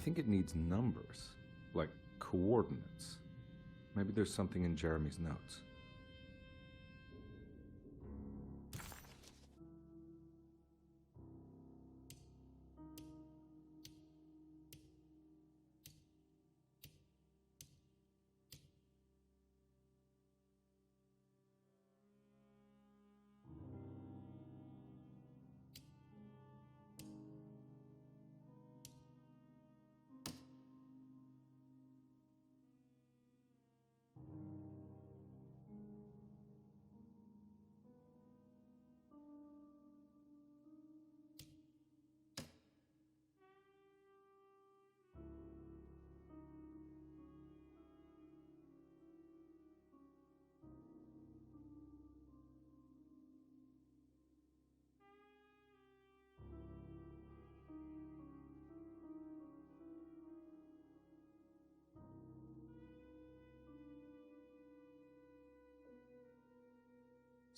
think it needs numbers, like coordinates. Maybe there's something in Jeremy's notes.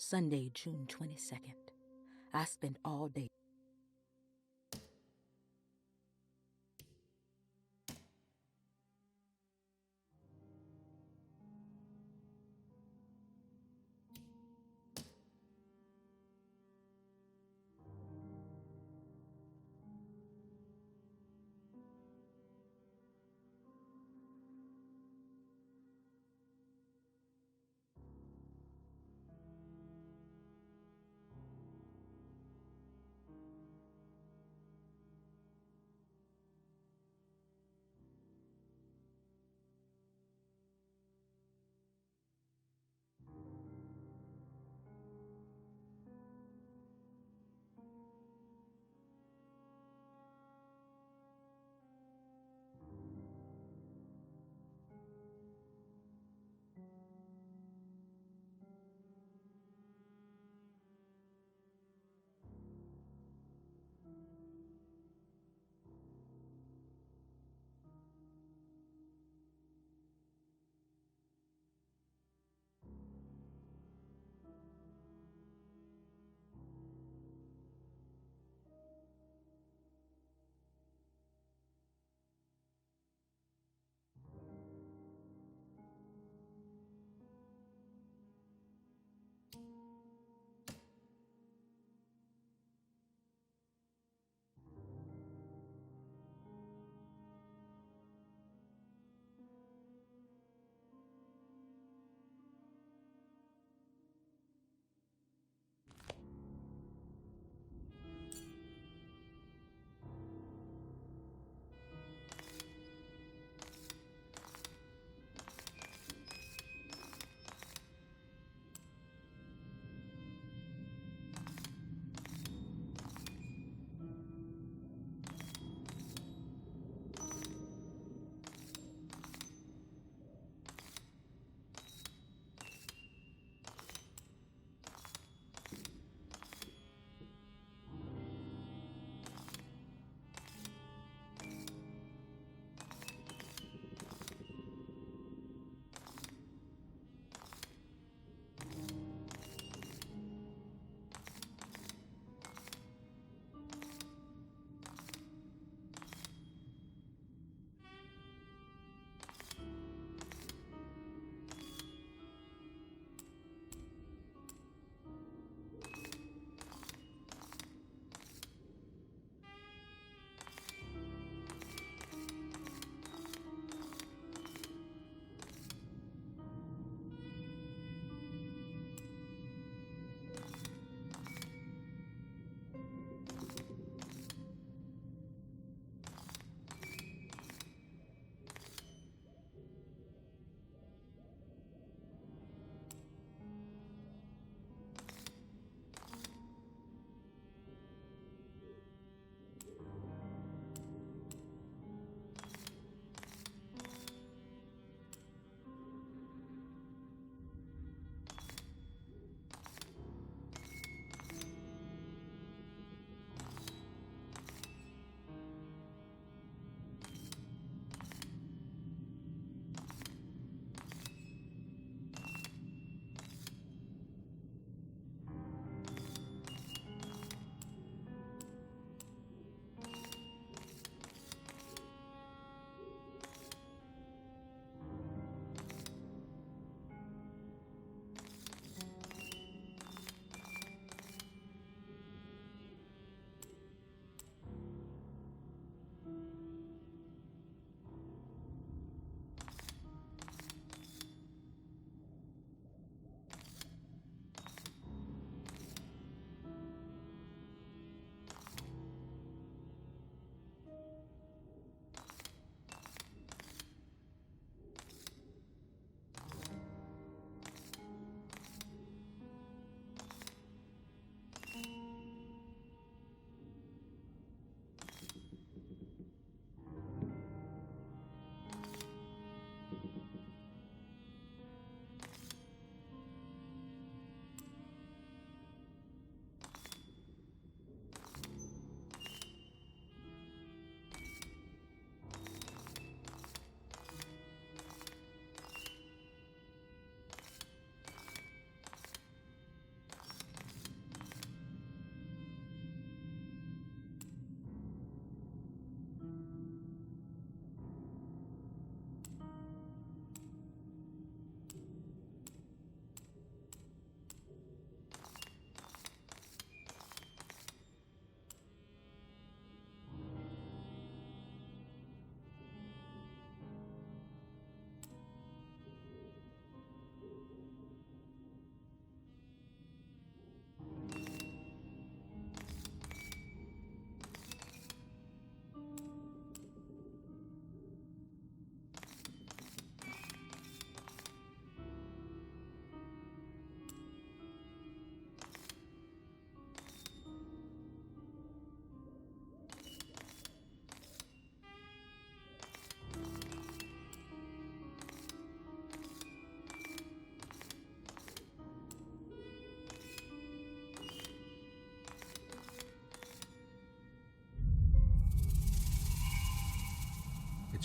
Sunday, June 22nd. I spent all day.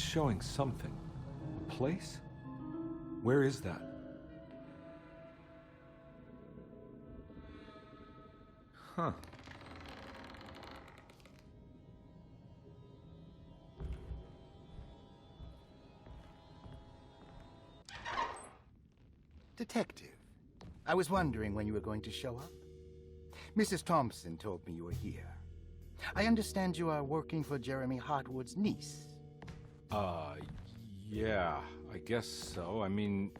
It's showing something. A place? Where is that? Huh. Detective, I was wondering when you were going to show up. Mrs. Thompson told me you were here. I understand you are working for Jeremy Hartwood's niece. Yeah, I guess so. I mean,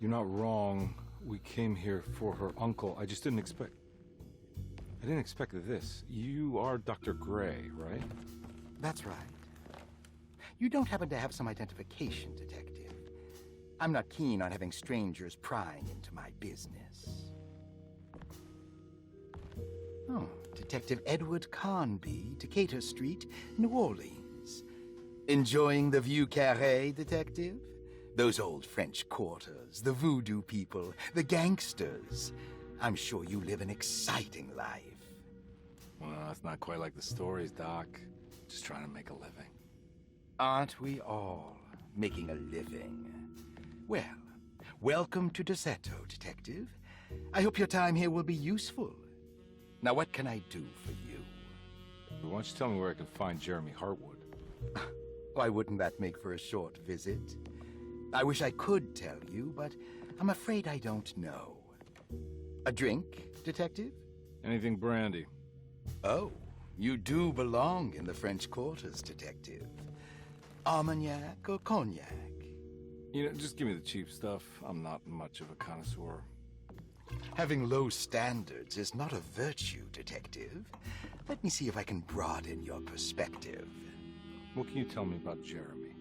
you're not wrong. We came here for her uncle. I just didn't expect... I didn't expect this. You are Dr. Gray, right? That's right. You don't happen to have some identification, Detective. I'm not keen on having strangers prying into my business. Oh, Detective Edward Carnby, Decatur Street, New Orleans. Enjoying the Vieux Carré, Detective? Those old French quarters, the voodoo people, the gangsters. I'm sure you live an exciting life. Well, it's not quite like the stories, Doc. Just trying to make a living. Aren't we all making a living? Well, welcome to Deseto, Detective. I hope your time here will be useful. Now, what can I do for you? Why don't you tell me where I can find Jeremy Hartwood? Why wouldn't that make for a short visit? I wish I could tell you, but I'm afraid I don't know. A drink, Detective? Anything brandy. Oh, you do belong in the French quarters, Detective. Armagnac or cognac? You know, just give me the cheap stuff. I'm not much of a connoisseur. Having low standards is not a virtue, Detective. Let me see if I can broaden your perspective. What can you tell me about Jeremy?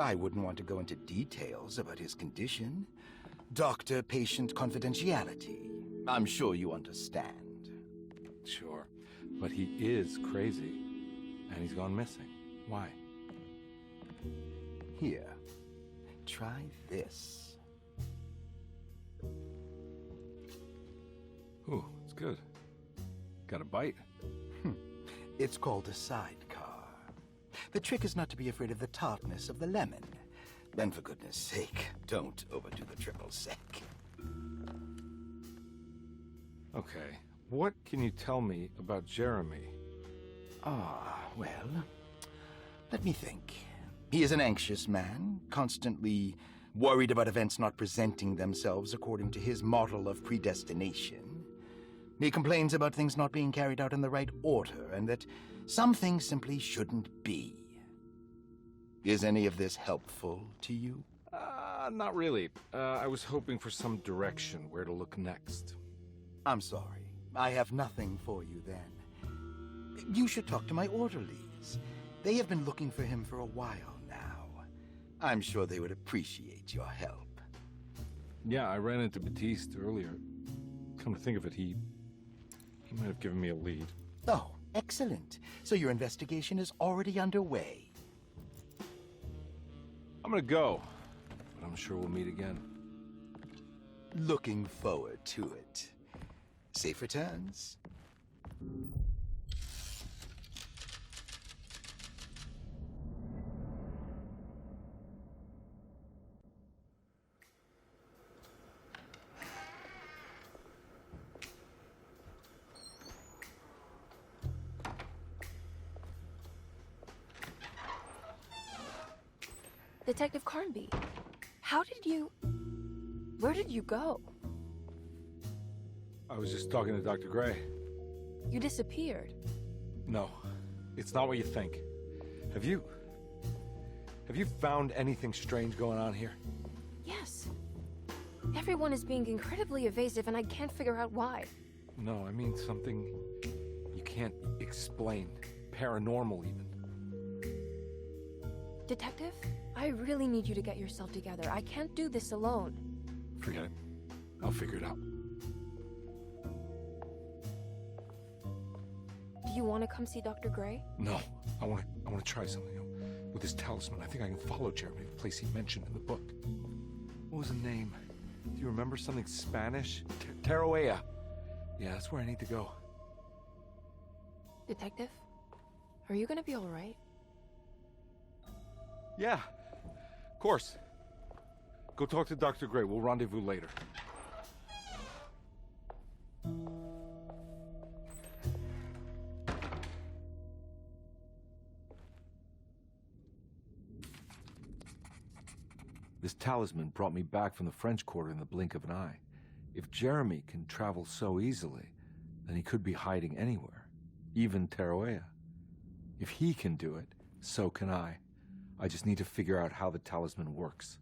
I wouldn't want to go into details about his condition. Doctor-patient confidentiality. I'm sure you understand. Sure, but he is crazy, and he's gone missing. Why? Here, try this. Ooh, it's good. Got a bite? It's called a sidecar. The trick is not to be afraid of the tartness of the lemon. And for goodness sake, don't overdo the triple sec. Okay, what can you tell me about Jeremy? Well, let me think. He is an anxious man, constantly worried about events not presenting themselves according to his model of predestination. He complains about things not being carried out in the right order, and that some things simply shouldn't be. Is any of this helpful to you? Not really. I was hoping for some direction where to look next. I'm sorry. I have nothing for you then. You should talk to my orderlies. They have been looking for him for a while now. I'm sure they would appreciate your help. Yeah, I ran into Batiste earlier. Come to think of it, he might have given me a lead. Oh, excellent. So your investigation is already underway. I'm gonna go, but I'm sure we'll meet again. Looking forward to it. Safe returns. Detective Carnby, where did you go? I was just talking to Dr. Gray. You disappeared. No, it's not what you think. Have you found anything strange going on here? Yes. Everyone is being incredibly evasive and I can't figure out why. No, I mean something you can't explain. Paranormal, even. Detective, I really need you to get yourself together. I can't do this alone. Forget it. I'll figure it out. Do you want to come see Dr. Gray? No, I want to try something. With this talisman, I think I can follow Jeremy to the place he mentioned in the book. What was the name? Do you remember something Spanish? Tarawea. Yeah, that's where I need to go. Detective, are you gonna be alright? Yeah, of course. Go talk to Dr. Gray. We'll rendezvous later. This talisman brought me back from the French Quarter in the blink of an eye. If Jeremy can travel so easily, then he could be hiding anywhere, even Taroea. If he can do it, so can I. I just need to figure out how the talisman works.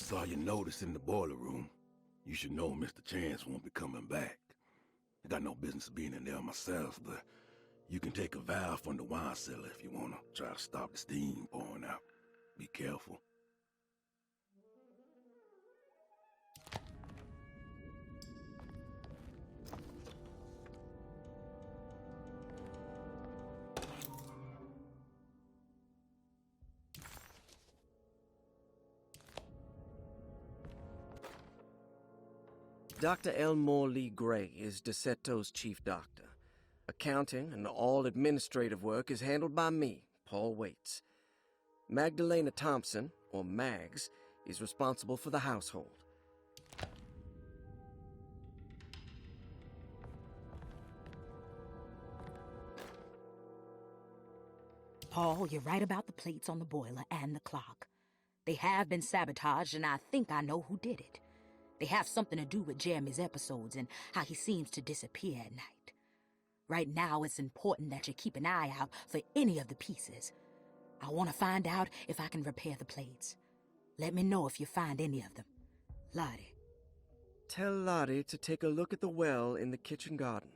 Saw your notice in the boiler room. You should know Mr. Chance won't be coming back. I got no business being in there myself, but you can take a valve from the wine cellar if you want to try to stop the steam pouring out. Be careful. Dr. Elmore Lee Gray is DeSeto's chief doctor. Accounting and all administrative work is handled by me, Paul Waits. Magdalena Thompson, or Mags, is responsible for the household. Paul, you're right about the plates on the boiler and the clock. They have been sabotaged, and I think I know who did it. They have something to do with Jeremy's episodes and how he seems to disappear at night. Right now, it's important that you keep an eye out for any of the pieces. I want to find out if I can repair the plates. Let me know if you find any of them. Lottie. Tell Lottie to take a look at the well in the kitchen garden.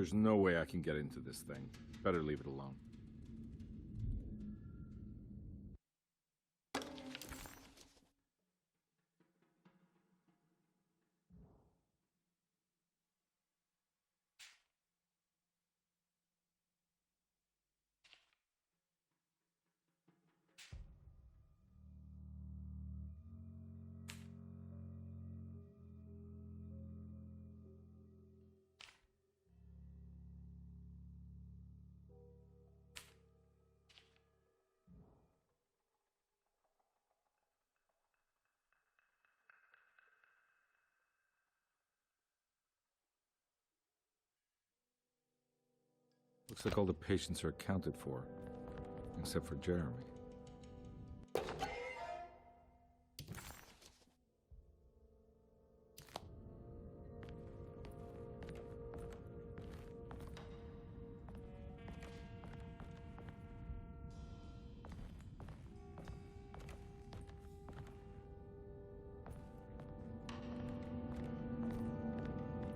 There's no way I can get into this thing. Better leave it alone. Looks like all the patients are accounted for, except for Jeremy.